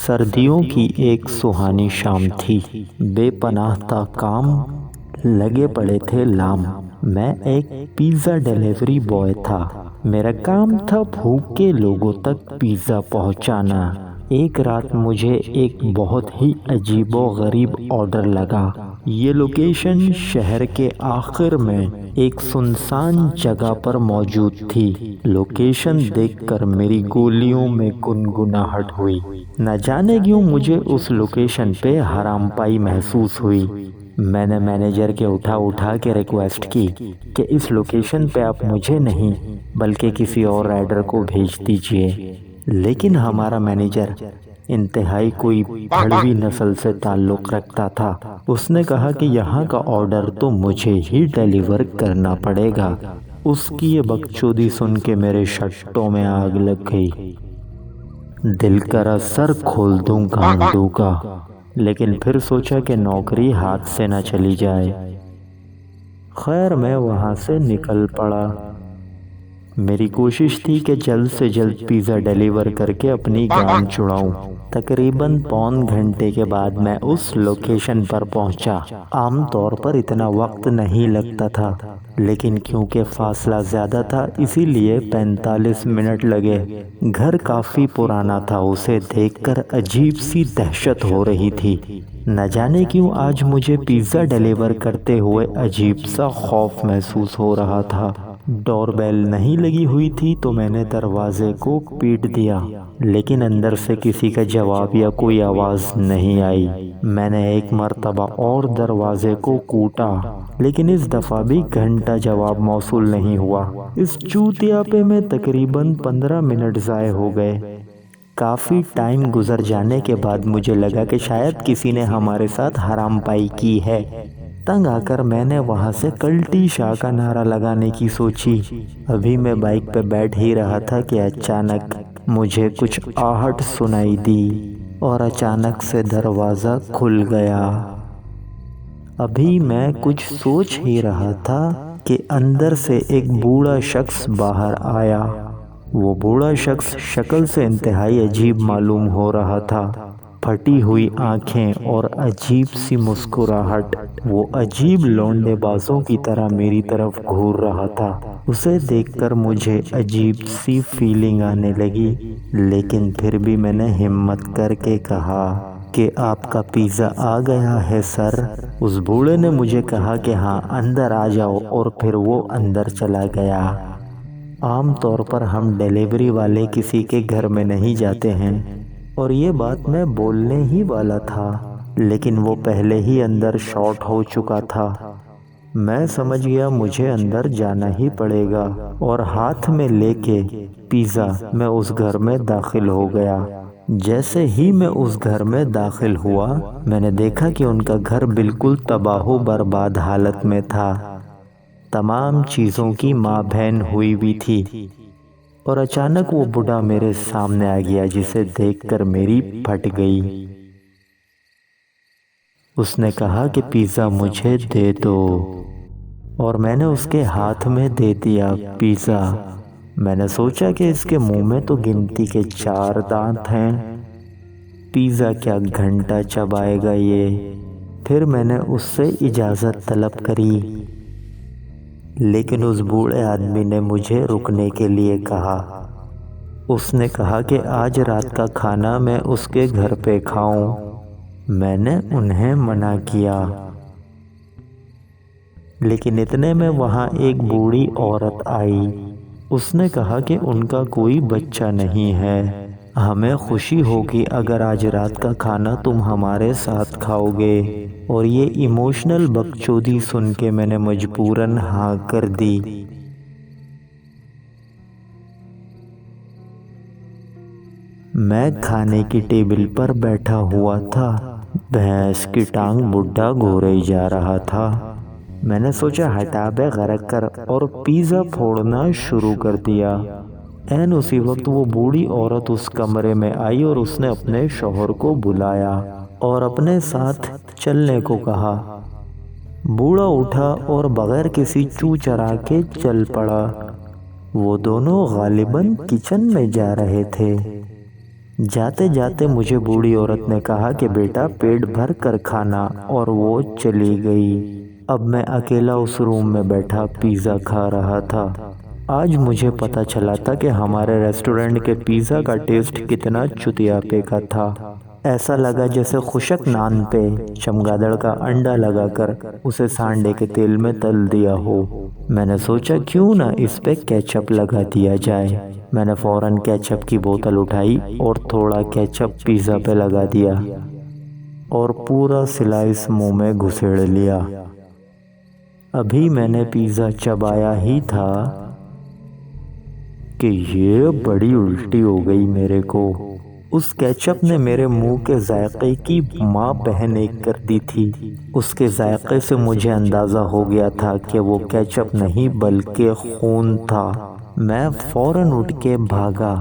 سردیوں کی ایک سہانی شام تھی۔ بے پناہ تا کام لگے پڑے تھے لام۔ میں ایک پیزا ڈیلیوری بوائے تھا۔ میرا کام تھا بھوکے لوگوں تک پیزا پہنچانا۔ ایک رات مجھے ایک بہت ہی عجیب و غریب آرڈر لگا۔ یہ لوکیشن شہر کے آخر میں ایک سنسان جگہ پر موجود تھی۔ لوکیشن دیکھ کر میری گولیوں میں گنگناہٹ ہوئی۔ نہ جانے کیوں مجھے اس لوکیشن پہ حرام پائی محسوس ہوئی۔ میں نے مینیجر کے اٹھا کے ریکویسٹ کی کہ اس لوکیشن پہ آپ مجھے نہیں بلکہ کسی اور رائڈر کو بھیج دیجئے، لیکن ہمارا مینیجر انتہائی کوئی بھڑوی نسل سے تعلق رکھتا تھا۔ اس نے کہا کہ یہاں کا آرڈر تو مجھے ہی ڈیلیور کرنا پڑے گا۔ اس کی یہ بکچودی سن کے میرے شٹوں میں آگ لگ گئی۔ دل کرا سر کھول دوں گانڈوں کا، لیکن پھر سوچا کہ نوکری ہاتھ سے نہ چلی جائے۔ خیر میں وہاں سے نکل پڑا۔ میری کوشش تھی کہ جلد سے جلد پیزا ڈیلیور کر کے اپنی جان چھڑاؤں۔ تقریباً پون گھنٹے کے بعد میں اس لوکیشن پر پہنچا۔ عام طور پر اتنا وقت نہیں لگتا تھا، لیکن کیونکہ فاصلہ زیادہ تھا اسی لیے 45 منٹ لگے۔ گھر کافی پرانا تھا، اسے دیکھ کر عجیب سی دہشت ہو رہی تھی۔ نہ جانے کیوں آج مجھے پیزا ڈیلیور کرتے ہوئے عجیب سا خوف محسوس ہو رہا تھا۔ ڈور بیل نہیں لگی ہوئی تھی تو میں نے دروازے کو پیٹ دیا، لیکن اندر سے کسی کا جواب یا کوئی آواز نہیں آئی۔ میں نے ایک مرتبہ اور دروازے کو کوٹا، لیکن اس دفعہ بھی گھنٹہ جواب موصول نہیں ہوا۔ اس چوتیاپے میں تقریباً 15 منٹ ضائع ہو گئے۔ کافی ٹائم گزر جانے کے بعد مجھے لگا کہ شاید کسی نے ہمارے ساتھ حرام پائی کی ہے۔ تنگ آ کر میں نے وہاں سے کلٹی شاہ کا نعرہ لگانے کی سوچی۔ ابھی میں بائک پہ بیٹھ ہی رہا تھا کہ اچانک مجھے کچھ آہٹ سنائی دی اور اچانک سے دروازہ کھل گیا۔ ابھی میں کچھ سوچ ہی رہا تھا کہ اندر سے ایک بوڑھا شخص باہر آیا۔ وہ بوڑھا شخص شکل سے انتہائی عجیب معلوم ہو رہا تھا۔ پھٹی ہوئی آنکھیں اور عجیب سی مسکراہٹ۔ وہ عجیب لونڈے بازوں کی طرح میری طرف گھور رہا تھا۔ اسے دیکھ کر مجھے عجیب سی فیلنگ آنے لگی، لیکن پھر بھی میں نے ہمت کر کے کہا کہ آپ کا پیزا آ گیا ہے سر۔ اس بوڑھے نے مجھے کہا کہ ہاں اندر آ جاؤ، اور پھر وہ اندر چلا گیا۔ عام طور پر ہم ڈیلیوری والے کسی کے گھر میں نہیں جاتے ہیں، اور یہ بات میں بولنے ہی والا تھا، لیکن وہ پہلے ہی اندر شارٹ ہو چکا تھا۔ میں سمجھ گیا مجھے اندر جانا ہی پڑے گا، اور ہاتھ میں لے کے پیزا میں اس گھر میں داخل ہو گیا۔ جیسے ہی میں اس گھر میں داخل ہوا، میں نے دیکھا کہ ان کا گھر بالکل تباہ و برباد حالت میں تھا۔ تمام چیزوں کی ماں بہن ہوئی بھی تھی، اور اچانک وہ بوڑھا میرے سامنے آ گیا، جسے دیکھ کر میری پھٹ گئی۔ اس نے کہا کہ پیزا مجھے دے دو، اور میں نے اس کے ہاتھ میں دے دیا پیزا۔ میں نے سوچا کہ اس کے منہ میں تو گنتی کے 4 دانت ہیں، پیزا کیا گھنٹہ چبائے گا یہ۔ پھر میں نے اس سے اجازت طلب کری، لیکن اس بوڑھے آدمی نے مجھے رکنے کے لیے کہا۔ اس نے کہا کہ آج رات کا کھانا میں اس کے گھر پہ کھاؤں۔ میں نے انہیں منع کیا، لیکن اتنے میں وہاں ایک بوڑھی عورت آئی۔ اس نے کہا کہ ان کا کوئی بچہ نہیں ہے، ہمیں خوشی ہوگی اگر آج رات کا کھانا تم ہمارے ساتھ کھاؤ گے۔ اور یہ ایموشنل بکچودی سن کے میں نے مجبوراً ہاں کر دی۔ میں کھانے کی ٹیبل پر بیٹھا ہوا تھا، بھینس کی ٹانگ بڈھا گورے جا رہا تھا۔ میں نے سوچا ہٹا بے غرق کر، اور پیزا پھوڑنا شروع کر دیا۔ عین اسی وقت وہ بوڑھی عورت اس کمرے میں آئی، اور اس نے اپنے شوہر کو بلایا اور اپنے ساتھ چلنے کو کہا۔ بوڑھا اٹھا اور بغیر کسی چوں چرا کے چل پڑا۔ وہ دونوں غالباً کچن میں جا رہے تھے۔ جاتے جاتے مجھے بوڑھی عورت نے کہا کہ بیٹا پیٹ بھر کر کھانا، اور وہ چلی گئی۔ اب میں اکیلا اس روم میں بیٹھا پیزا کھا رہا تھا۔ آج مجھے پتہ چلا تھا کہ ہمارے ریسٹورنٹ کے پیزا کا ٹیسٹ کتنا چتیاپے کا تھا۔ ایسا لگا جیسے خشک نان پہ چمگادڑ کا انڈا لگا کر اسے سانڈے کے تیل میں تل دیا ہو۔ میں نے سوچا کیوں نہ اس پہ کیچپ لگا دیا جائے۔ میں نے فوراً کیچپ کی بوتل اٹھائی اور تھوڑا کیچپ پیزا پہ لگا دیا اور پورا سلائس منہ میں گھسیڑ لیا۔ ابھی میں نے پیزا چبایا ہی تھا کہ یہ بڑی الٹی ہو گئی میرے کو۔ اس کیچپ نے میرے منہ کے ذائقے کی ماں بہن ایک کر دی تھی۔ اس کے ذائقے سے مجھے اندازہ ہو گیا تھا کہ وہ کیچپ نہیں بلکہ خون تھا۔ میں فوراً اٹھ کے بھاگا۔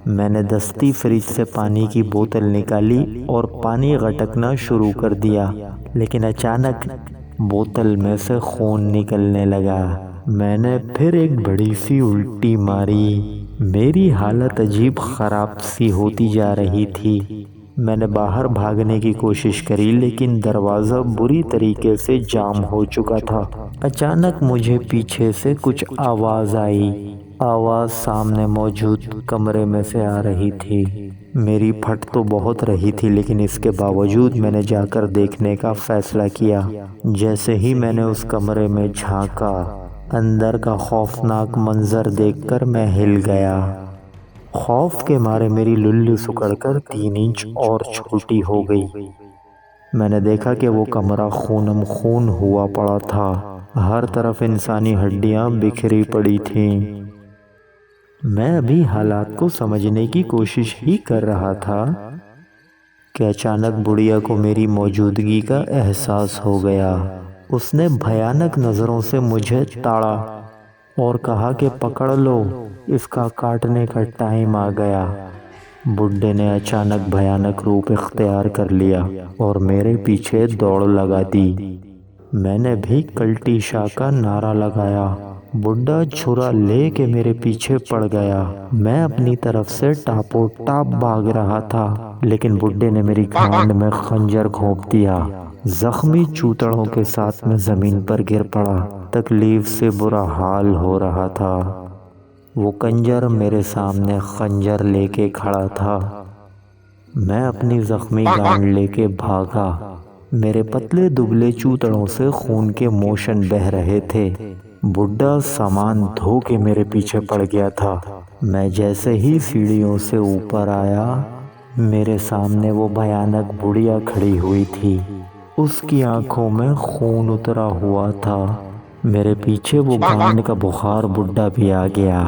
میں نے دستی فریج سے پانی کی بوتل نکالی اور پانی غٹکنا شروع کر دیا، لیکن اچانک بوتل میں سے خون نکلنے لگا۔ میں نے پھر ایک بڑی سی الٹی ماری۔ میری حالت عجیب خراب سی ہوتی جا رہی تھی۔ میں نے باہر بھاگنے کی کوشش کری لیکن دروازہ بری طریقے سے جام ہو چکا تھا۔ اچانک مجھے پیچھے سے کچھ آواز آئی۔ آواز سامنے موجود کمرے میں سے آ رہی تھی۔ میری پھٹ تو بہت رہی تھی لیکن اس کے باوجود میں نے جا کر دیکھنے کا فیصلہ کیا۔ جیسے ہی میں نے اس کمرے میں جھانکا، اندر کا خوفناک منظر دیکھ کر میں ہل گیا۔ خوف کے مارے میری للی سکڑ کر 3 انچ اور چھوٹی ہو گئی۔ میں نے دیکھا کہ وہ کمرہ خونم خون ہوا پڑا تھا۔ ہر طرف انسانی ہڈیاں بکھری پڑی تھیں۔ میں ابھی حالات کو سمجھنے کی کوشش ہی کر رہا تھا کہ اچانک بڑھیا کو میری موجودگی کا احساس ہو گیا۔ اس نے بھیانک نظروں سے مجھے تاڑا اور کہا کہ پکڑ لو، اس کا کاٹنے کا ٹائم آ گیا۔ بڈھے نے اچانک بھیانک روپ اختیار کر لیا اور میرے پیچھے دوڑ لگا دی۔ میں نے بھی کلٹی شاہ کا نعرہ لگایا۔ بڈھا چھرا لے کے میرے پیچھے پڑ گیا۔ میں اپنی طرف سے ٹاپو ٹاپ بھاگ رہا تھا لیکن بڈھے نے میری گھانڈ میں خنجر گھونپ دیا۔ زخمی چوتڑوں کے ساتھ میں زمین پر گر پڑا۔ تکلیف سے برا حال ہو رہا تھا۔ وہ کنجر میرے سامنے خنجر لے کے کھڑا تھا۔ میں اپنی زخمی گانڈ لے کے بھاگا۔ میرے پتلے دبلے چوتڑوں سے خون کے موشن بہہ رہے تھے۔ بڈھا سامان دھو کے میرے پیچھے پڑ گیا تھا۔ میں جیسے ہی سیڑھیوں سے اوپر آیا، میرے سامنے وہ بھیانک بڑھیا کھڑی ہوئی تھی۔ اس کی آنکھوں میں خون اترا ہوا تھا۔ میرے پیچھے وہ گانڈ کا بخار بڈھا بھی آ گیا۔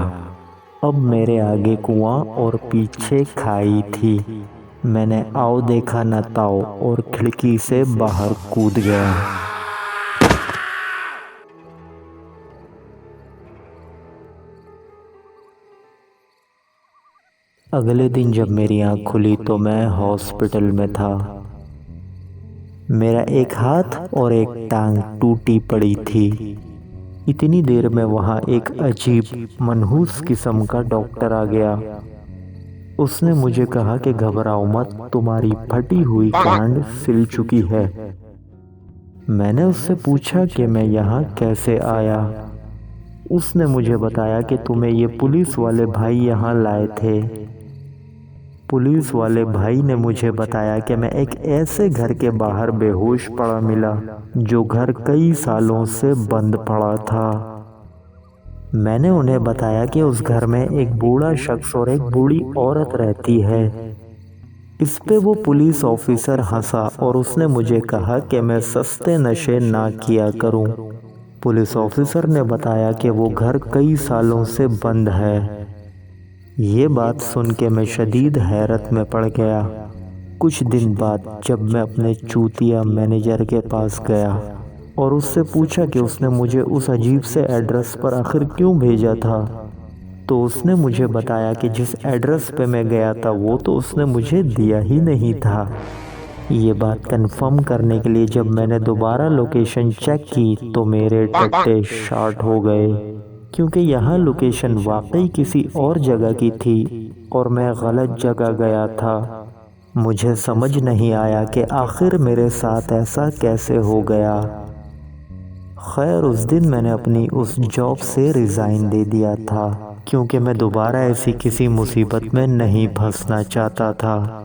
اب میرے آگے کنواں اور پیچھے کھائی تھی۔ میں نے آؤ دیکھا نہ تاؤ اور کھڑکی سے باہر کود گیا۔ اگلے دن جب میری آنکھ کھلی تو میں ہاسپٹل میں تھا۔ میرا ایک ہاتھ اور ایک ٹانگ ٹوٹی پڑی تھی۔ اتنی دیر میں وہاں ایک عجیب منحوس قسم کا ڈاکٹر آ گیا۔ اس نے مجھے کہا کہ گھبراؤ مت، تمہاری پھٹی ہوئی گانڈ سل چکی ہے۔ میں نے اس سے پوچھا کہ میں یہاں کیسے آیا۔ اس نے مجھے بتایا کہ تمہیں یہ پولیس والے بھائی یہاں لائے تھے۔ پولیس والے بھائی نے مجھے بتایا کہ میں ایک ایسے گھر کے باہر بے ہوش پڑا ملا جو گھر کئی سالوں سے بند پڑا تھا۔ میں نے انہیں بتایا کہ اس گھر میں ایک بوڑھا شخص اور ایک بوڑھی عورت رہتی ہے۔ اس پہ وہ پولیس آفیسر ہنسا اور اس نے مجھے کہا کہ میں سستے نشے نہ کیا کروں۔ پولیس آفیسر نے بتایا کہ وہ گھر کئی سالوں سے بند ہے۔ یہ بات سن کے میں شدید حیرت میں پڑ گیا۔ کچھ دن بعد جب میں اپنے چوتیا مینیجر کے پاس گیا اور اس سے پوچھا کہ اس نے مجھے اس عجیب سے ایڈریس پر آخر کیوں بھیجا تھا، تو اس نے مجھے بتایا کہ جس ایڈریس پہ میں گیا تھا وہ تو اس نے مجھے دیا ہی نہیں تھا۔ یہ بات کنفرم کرنے کے لیے جب میں نے دوبارہ لوکیشن چیک کی تو میرے ٹٹے شارٹ ہو گئے، کیونکہ یہاں لوکیشن واقعی کسی اور جگہ کی تھی اور میں غلط جگہ گیا تھا۔ مجھے سمجھ نہیں آیا کہ آخر میرے ساتھ ایسا کیسے ہو گیا۔ خیر اس دن میں نے اپنی اس جاب سے ریزائن دے دیا تھا کیونکہ میں دوبارہ ایسی کسی مصیبت میں نہیں پھنسنا چاہتا تھا۔